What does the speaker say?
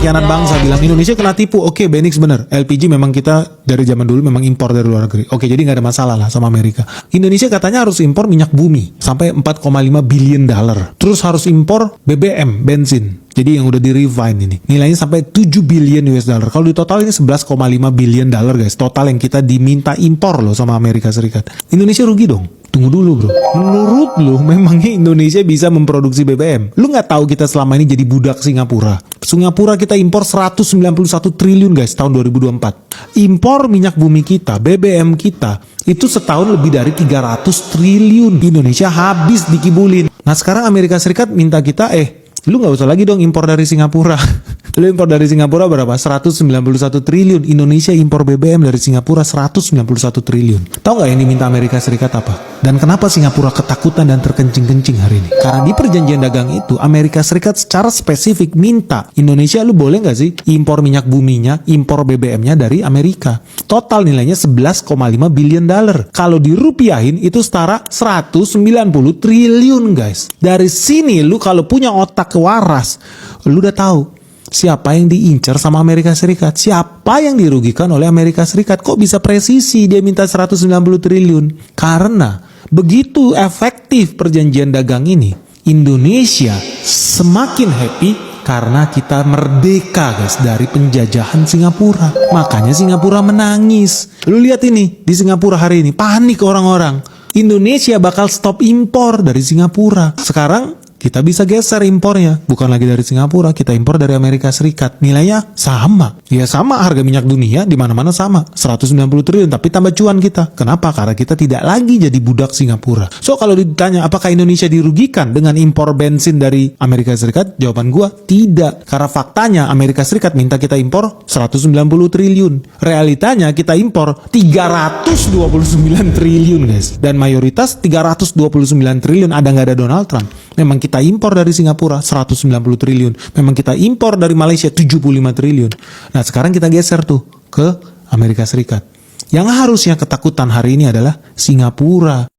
pengkhianat bangsa bilang Indonesia kena tipu. Oke, Benix bener. LPG memang kita dari zaman dulu memang impor dari luar negeri. Oke, jadi nggak ada masalah lah sama Amerika. Indonesia katanya harus impor minyak bumi sampai 4,5 billion dollar. Terus harus impor BBM, bensin. Jadi yang udah di refine ini. Nilainya sampai 7 billion US dollar. Kalau di total ini 11,5 billion dollar guys. Total yang kita diminta impor loh sama Amerika Serikat. Indonesia rugi dong. Tunggu dulu bro. Menurut lu memangnya Indonesia bisa memproduksi BBM? Lu nggak tahu kita selama ini jadi budak Singapura. Singapura kita impor 191 triliun guys tahun 2024. Impor minyak bumi kita, BBM kita, itu setahun lebih dari 300 triliun. Indonesia habis dikibulin. Nah sekarang Amerika Serikat minta kita, lu nggak usah lagi dong impor dari Singapura. Lu impor dari Singapura berapa? 191 triliun. Indonesia impor BBM dari Singapura 191 triliun. Tahu nggak yang diminta Amerika Serikat apa? Dan kenapa Singapura ketakutan dan terkencing-kencing hari ini? Karena di perjanjian dagang itu Amerika Serikat secara spesifik minta Indonesia lu boleh nggak sih impor minyak buminya, impor BBM-nya dari Amerika. Total nilainya 11,5 billion dollar. Kalau dirupiahin itu setara 190 triliun guys. Dari sini lu kalau punya otak waras, lu udah tahu siapa yang diincar sama Amerika Serikat, siapa yang dirugikan oleh Amerika Serikat. Kok bisa presisi dia minta 190 triliun? Karena begitu efektif perjanjian dagang ini, Indonesia semakin happy karena kita merdeka guys dari penjajahan Singapura. Makanya Singapura menangis. Lu lihat ini di Singapura hari ini, panik orang-orang. Indonesia bakal stop impor dari Singapura. Sekarang kita bisa geser impornya. Bukan lagi dari Singapura, kita impor dari Amerika Serikat. Nilainya sama. Ya sama, harga minyak dunia di mana-mana sama. 190 triliun, tapi tambah cuan kita. Kenapa? Karena kita tidak lagi jadi budak Singapura. So, kalau ditanya apakah Indonesia dirugikan dengan impor bensin dari Amerika Serikat? Jawaban gua, tidak. Karena faktanya Amerika Serikat minta kita impor 190 triliun. Realitanya kita impor 329 triliun guys. Dan mayoritas 329 triliun ada nggak ada Donald Trump. Memang kita impor dari Singapura 190 triliun. Memang kita impor dari Malaysia 75 triliun. Nah sekarang kita geser tuh ke Amerika Serikat. Yang harusnya ketakutan hari ini adalah Singapura.